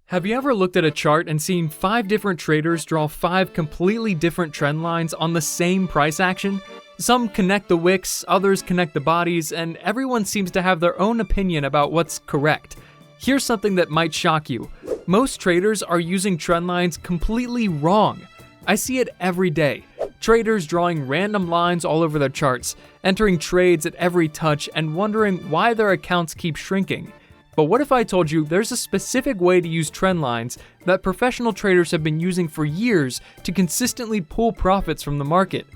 Have you ever looked at a chart and seen 5 different traders draw 5 completely different trend lines on the same price action? Some connect the wicks, others connect the bodies, and everyone seems to have their own opinion about what's correct. Here's something that might shock you. Most traders are using trend lines completely wrong. I see it every day. Traders drawing random lines all over their charts, entering trades at every touch, and wondering why their accounts keep shrinking. But what if I told you there's a specific way to use trend lines that professional traders have been using for years to consistently pull profits from the market?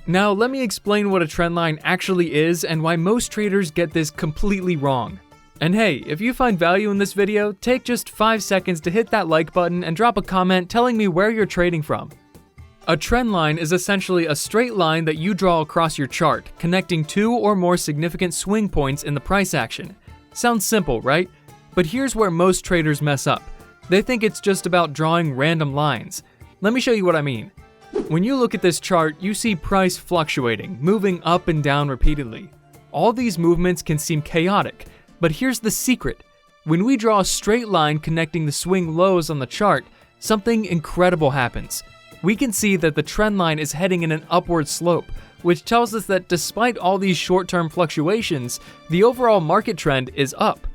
Now, let me explain what a trend line actually is and why most traders get this completely wrong. And hey, if you find value in this video, take just 5 seconds to hit that like button and drop a comment telling me where you're trading from. A trend line is essentially a straight line that you draw across your chart, connecting 2 or more significant swing points in the price action. Sounds simple, right? But here's where most traders mess up. They think it's just about drawing random lines. Let me show you what I mean. When you look at this chart, you see price fluctuating, moving up and down repeatedly. All these movements can seem chaotic, but here's the secret. When we draw a straight line connecting the swing lows on the chart, something incredible happens. We can see that the trend line is heading in an upward slope, which tells us that despite all these short-term fluctuations, the overall market trend is up.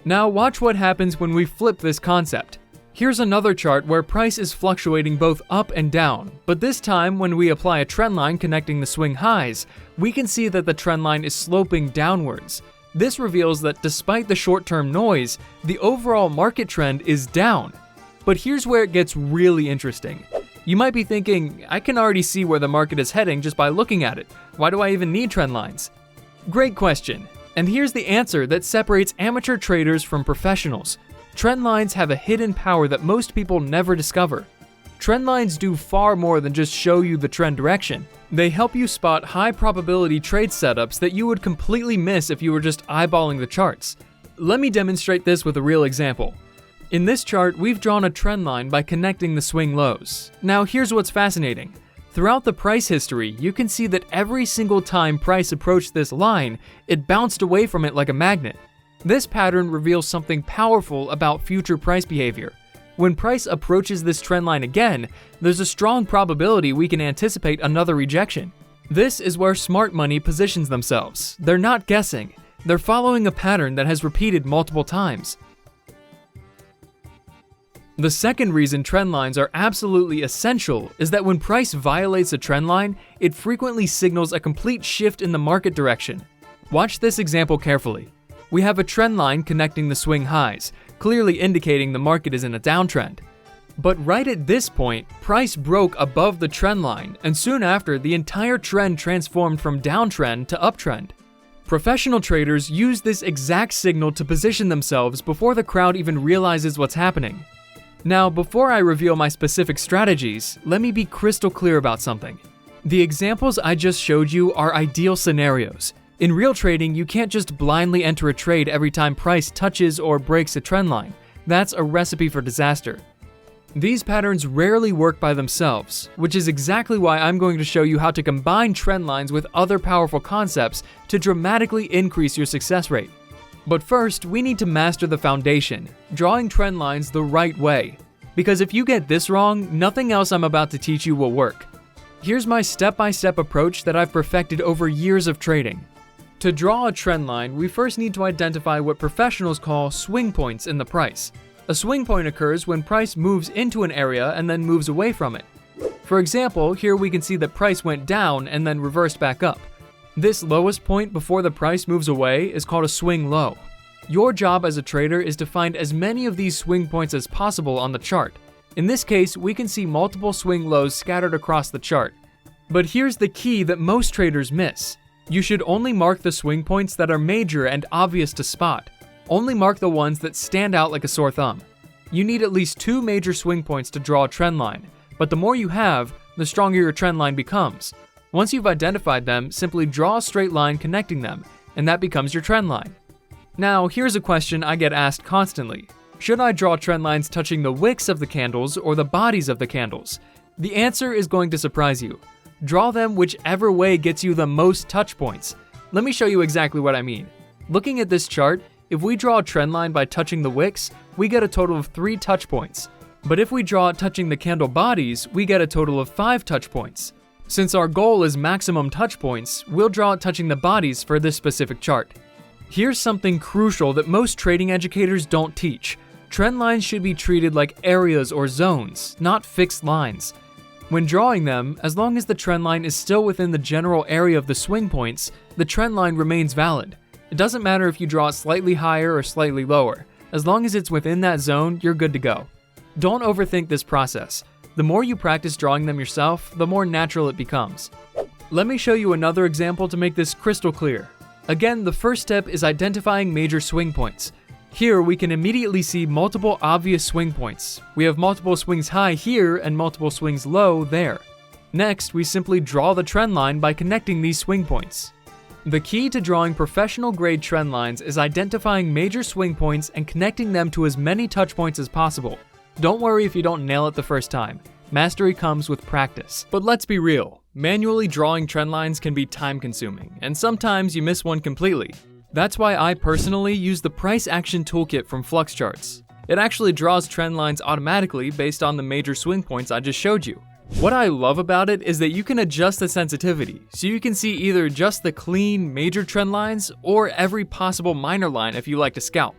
Now watch what happens when we flip this concept. Here's another chart where price is fluctuating both up and down, but this time when we apply a trend line connecting the swing highs, we can see that the trend line is sloping downwards. This reveals that despite the short-term noise, the overall market trend is down. But here's where it gets really interesting. You might be thinking, I can already see where the market is heading just by looking at it. Why do I even need trend lines? Great question. And here's the answer that separates amateur traders from professionals. Trend lines have a hidden power that most people never discover. Trend lines do far more than just show you the trend direction. They help you spot high probability trade setups that you would completely miss if you were just eyeballing the charts. Let me demonstrate this with a real example. In this chart, we've drawn a trend line by connecting the swing lows. Now here's what's fascinating. Throughout the price history, you can see that every single time price approached this line, it bounced away from it like a magnet. This pattern reveals something powerful about future price behavior. When price approaches this trend line again, there's a strong probability we can anticipate another rejection. This is where smart money positions themselves. They're not guessing. They're following a pattern that has repeated multiple times. The second reason trend lines are absolutely essential is that when price violates a trend line, it frequently signals a complete shift in the market direction. Watch this example carefully. We have a trend line connecting the swing highs, clearly indicating the market is in a downtrend. But right at this point, price broke above the trend line, and soon after, the entire trend transformed from downtrend to uptrend. Professional traders use this exact signal to position themselves before the crowd even realizes what's happening. Now, before I reveal my specific strategies, let me be crystal clear about something. The examples I just showed you are ideal scenarios. In real trading, you can't just blindly enter a trade every time price touches or breaks a trend line. That's a recipe for disaster. These patterns rarely work by themselves, which is exactly why I'm going to show you how to combine trend lines with other powerful concepts to dramatically increase your success rate. But first, we need to master the foundation, drawing trend lines the right way. Because if you get this wrong, nothing else I'm about to teach you will work. Here's my step-by-step approach that I've perfected over years of trading. To draw a trend line, we first need to identify what professionals call swing points in the price. A swing point occurs when price moves into an area and then moves away from it. For example, here we can see that price went down and then reversed back up. This lowest point before the price moves away is called a swing low. Your job as a trader is to find as many of these swing points as possible on the chart. In this case, we can see multiple swing lows scattered across the chart. But here's the key that most traders miss. You should only mark the swing points that are major and obvious to spot. Only mark the ones that stand out like a sore thumb. You need at least 2 major swing points to draw a trend line, but the more you have, the stronger your trend line becomes. Once you've identified them, simply draw a straight line connecting them, and that becomes your trend line. Now, here's a question I get asked constantly. Should I draw trend lines touching the wicks of the candles or the bodies of the candles? The answer is going to surprise you. Draw them whichever way gets you the most touch points. Let me show you exactly what I mean. Looking at this chart, if we draw a trend line by touching the wicks, we get a total of 3 touch points. But if we draw it touching the candle bodies, we get a total of 5 touch points. Since our goal is maximum touch points, we'll draw it touching the bodies for this specific chart. Here's something crucial that most trading educators don't teach. Trend lines should be treated like areas or zones, not fixed lines. When drawing them, as long as the trend line is still within the general area of the swing points, the trend line remains valid. It doesn't matter if you draw it slightly higher or slightly lower. As long as it's within that zone, you're good to go. Don't overthink this process. The more you practice drawing them yourself, the more natural it becomes. Let me show you another example to make this crystal clear. Again, the first step is identifying major swing points. Here, we can immediately see multiple obvious swing points. We have multiple swings high here and multiple swings low there. Next, we simply draw the trend line by connecting these swing points. The key to drawing professional-grade trend lines is identifying major swing points and connecting them to as many touch points as possible. Don't worry if you don't nail it the first time. Mastery comes with practice. But let's be real, manually drawing trend lines can be time-consuming, and sometimes you miss one completely. That's why I personally use the Price Action Toolkit from FluxCharts. It actually draws trend lines automatically based on the major swing points I just showed you. What I love about it is that you can adjust the sensitivity, so you can see either just the clean major trend lines or every possible minor line if you like to scalp.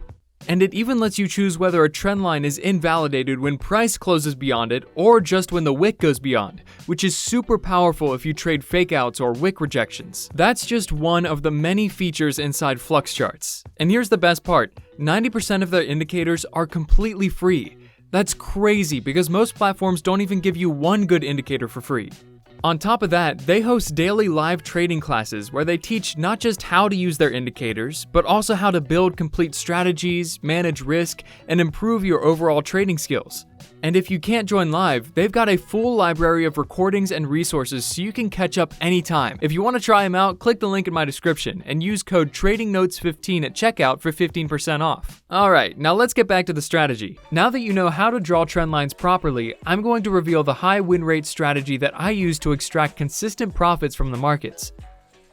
And it even lets you choose whether a trend line is invalidated when price closes beyond it or just when the wick goes beyond, which is super powerful if you trade fakeouts or wick rejections. That's just one of the many features inside FluxCharts. And here's the best part, 90% of their indicators are completely free. That's crazy because most platforms don't even give you one good indicator for free. On top of that, they host daily live trading classes where they teach not just how to use their indicators, but also how to build complete strategies, manage risk, and improve your overall trading skills. And if you can't join live, they've got a full library of recordings and resources so you can catch up anytime. If you want to try them out, click the link in my description and use code TradingNotes15 at checkout for 15% off. Alright, now let's get back to the strategy. Now that you know how to draw trend lines properly, I'm going to reveal the high win rate strategy that I use to extract consistent profits from the markets.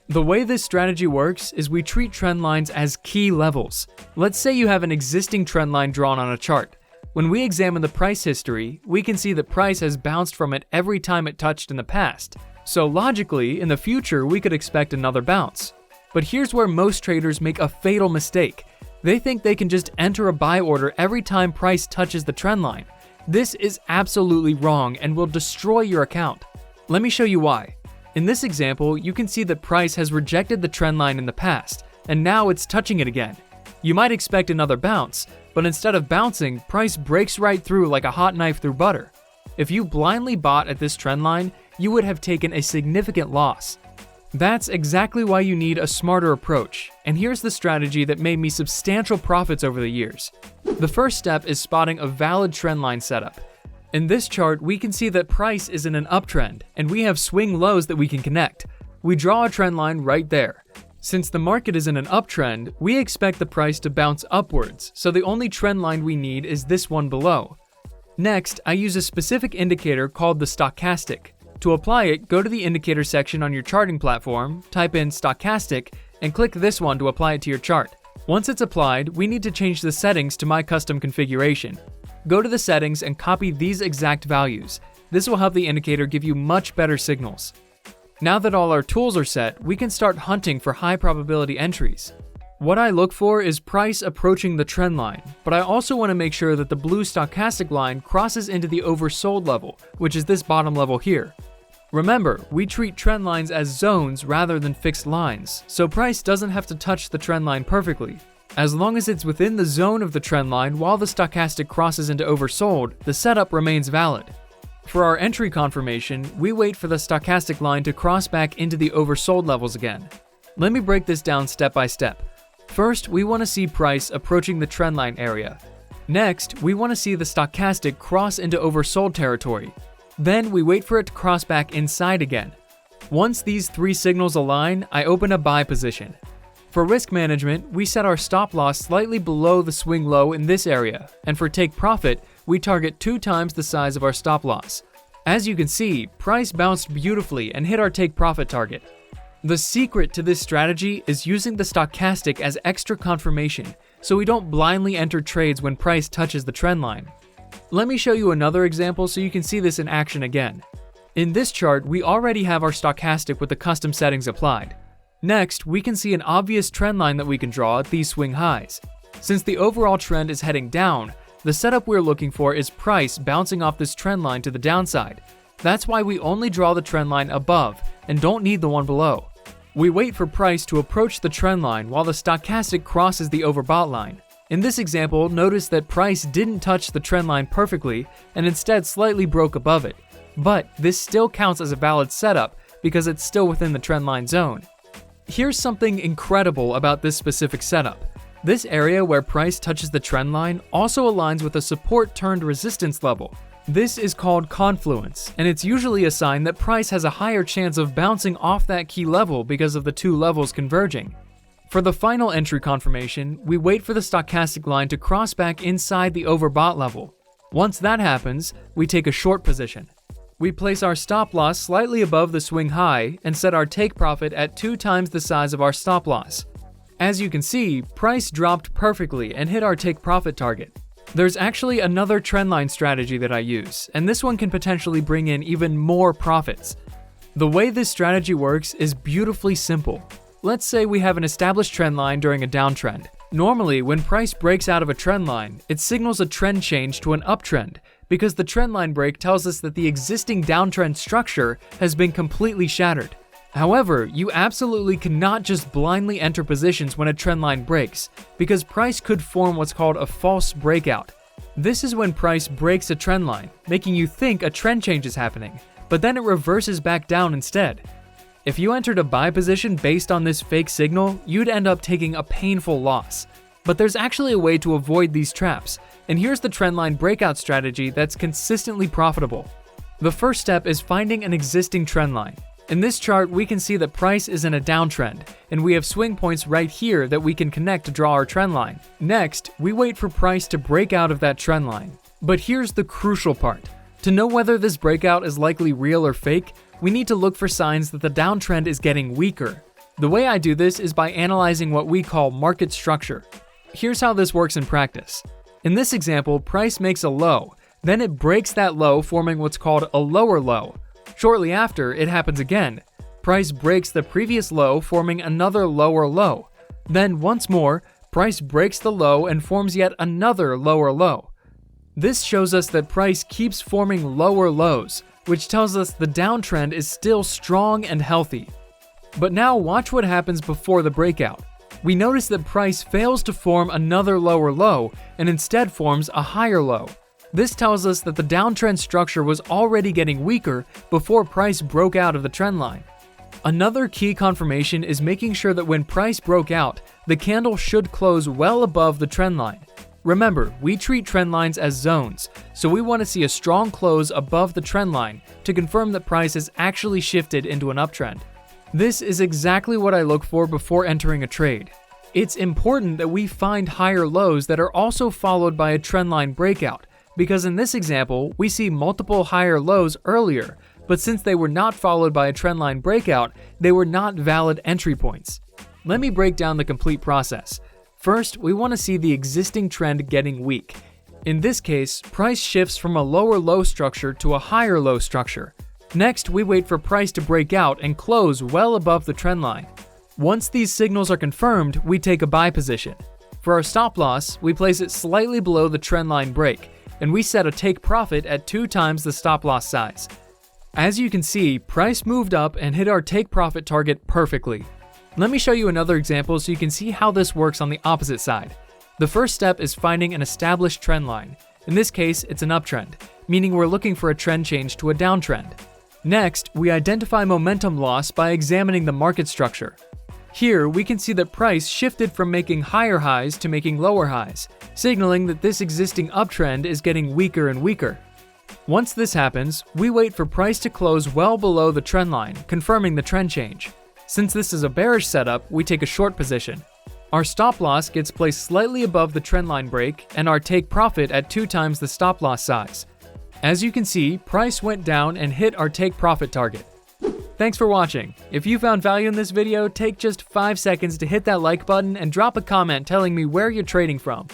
The way this strategy works is we treat trend lines as key levels. Let's say you have an existing trend line drawn on a chart. When we examine the price history, we can see that price has bounced from it every time it touched in the past. So logically, in the future, we could expect another bounce. But here's where most traders make a fatal mistake. They think they can just enter a buy order every time price touches the trend line. This is absolutely wrong and will destroy your account. Let me show you why. In this example, you can see that price has rejected the trend line in the past, and now it's touching it again. You might expect another bounce, but instead of bouncing, price breaks right through like a hot knife through butter. If you blindly bought at this trend line, you would have taken a significant loss. That's exactly why you need a smarter approach, and here's the strategy that made me substantial profits over the years. The first step is spotting a valid trend line setup. In this chart, we can see that price is in an uptrend, and we have swing lows that we can connect. We draw a trend line right there. Since the market is in an uptrend, we expect the price to bounce upwards, so the only trend line we need is this one below. Next, I use a specific indicator called the Stochastic. To apply it, go to the indicator section on your charting platform, type in Stochastic, and click this one to apply it to your chart. Once it's applied, we need to change the settings to my custom configuration. Go to the settings and copy these exact values. This will help the indicator give you much better signals. Now that all our tools are set, we can start hunting for high probability entries. What I look for is price approaching the trend line, but I also want to make sure that the blue stochastic line crosses into the oversold level, which is this bottom level here. Remember, we treat trend lines as zones rather than fixed lines, so price doesn't have to touch the trend line perfectly. As long as it's within the zone of the trend line while the stochastic crosses into oversold, the setup remains valid. For our entry confirmation, we wait for the stochastic line to cross back into the oversold levels again. Let me break this down step by step. First, we want to see price approaching the trend line area. Next, we want to see the stochastic cross into oversold territory. Then we wait for it to cross back inside again. Once these three signals align, I open a buy position. For risk management, we set our stop loss slightly below the swing low in this area, and for take profit, we target 2 times the size of our stop loss. As you can see, price bounced beautifully and hit our take profit target. The secret to this strategy is using the stochastic as extra confirmation. so we don't blindly enter trades when price touches the trend line. Let me show you another example so you can see this in action again. In this chart, we already have our stochastic with the custom settings applied. Next, we can see an obvious trend line that we can draw at these swing highs. Since the overall trend is heading down, the setup we're looking for is price bouncing off this trend line to the downside. That's why we only draw the trend line above and don't need the one below. We wait for price to approach the trend line while the stochastic crosses the overbought line. In this example, notice that price didn't touch the trend line perfectly and instead slightly broke above it. But this still counts as a valid setup because it's still within the trend line zone. Here's something incredible about this specific setup. This area where price touches the trend line also aligns with a support turned resistance level. This is called confluence, and it's usually a sign that price has a higher chance of bouncing off that key level because of the two levels converging. For the final entry confirmation, we wait for the stochastic line to cross back inside the overbought level. Once that happens, we take a short position. We place our stop loss slightly above the swing high and set our take profit at 2 times the size of our stop loss. As you can see, price dropped perfectly and hit our take profit target. There's actually another trendline strategy that I use, and this one can potentially bring in even more profits. The way this strategy works is beautifully simple. Let's say we have an established trend line during a downtrend. Normally, when price breaks out of a trend line, it signals a trend change to an uptrend because the trend line break tells us that the existing downtrend structure has been completely shattered. However, you absolutely cannot just blindly enter positions when a trend line breaks, because price could form what's called a false breakout. This is when price breaks a trend line, making you think a trend change is happening, but then it reverses back down instead. If you entered a buy position based on this fake signal, you'd end up taking a painful loss. But there's actually a way to avoid these traps, and here's the trendline breakout strategy that's consistently profitable. The first step is finding an existing trend line. In this chart, we can see that price is in a downtrend, and we have swing points right here that we can connect to draw our trend line. Next, we wait for price to break out of that trend line. But here's the crucial part. To know whether this breakout is likely real or fake, we need to look for signs that the downtrend is getting weaker. The way I do this is by analyzing what we call market structure. Here's how this works in practice. In this example, price makes a low, then it breaks that low, forming what's called a lower low. Shortly after, it happens again. Price breaks the previous low, forming another lower low. Then once more, price breaks the low and forms yet another lower low. This shows us that price keeps forming lower lows, which tells us the downtrend is still strong and healthy. But now watch what happens before the breakout. We notice that price fails to form another lower low and instead forms a higher low. This tells us that the downtrend structure was already getting weaker before price broke out of the trend line. Another key confirmation is making sure that when price broke out, the candle should close well above the trend line. Remember, we treat trend lines as zones, so we want to see a strong close above the trend line to confirm that price has actually shifted into an uptrend. This is exactly what I look for before entering a trade. It's important that we find higher lows that are also followed by a trendline breakout, because in this example, we see multiple higher lows earlier, but since they were not followed by a trendline breakout, they were not valid entry points. Let me break down the complete process. First, we want to see the existing trend getting weak. In this case, price shifts from a lower low structure to a higher low structure. Next, we wait for price to break out and close well above the trend line. Once these signals are confirmed, we take a buy position. For our stop loss, we place it slightly below the trend line break, and we set a take profit at 2 times the stop loss size. As you can see, price moved up and hit our take profit target perfectly. Let me show you another example so you can see how this works on the opposite side. The first step is finding an established trend line. In this case, it's an uptrend, meaning we're looking for a trend change to a downtrend. Next, we identify momentum loss by examining the market structure. Here, we can see that price shifted from making higher highs to making lower highs, signaling that this existing uptrend is getting weaker and weaker. Once this happens, we wait for price to close well below the trend line, confirming the trend change. Since this is a bearish setup, we take a short position. Our stop loss gets placed slightly above the trendline break and our take profit at 2 times the stop loss size. As you can see, price went down and hit our take profit target. Thanks for watching. If you found value in this video, take just 5 seconds to hit that like button and drop a comment telling me where you're trading from.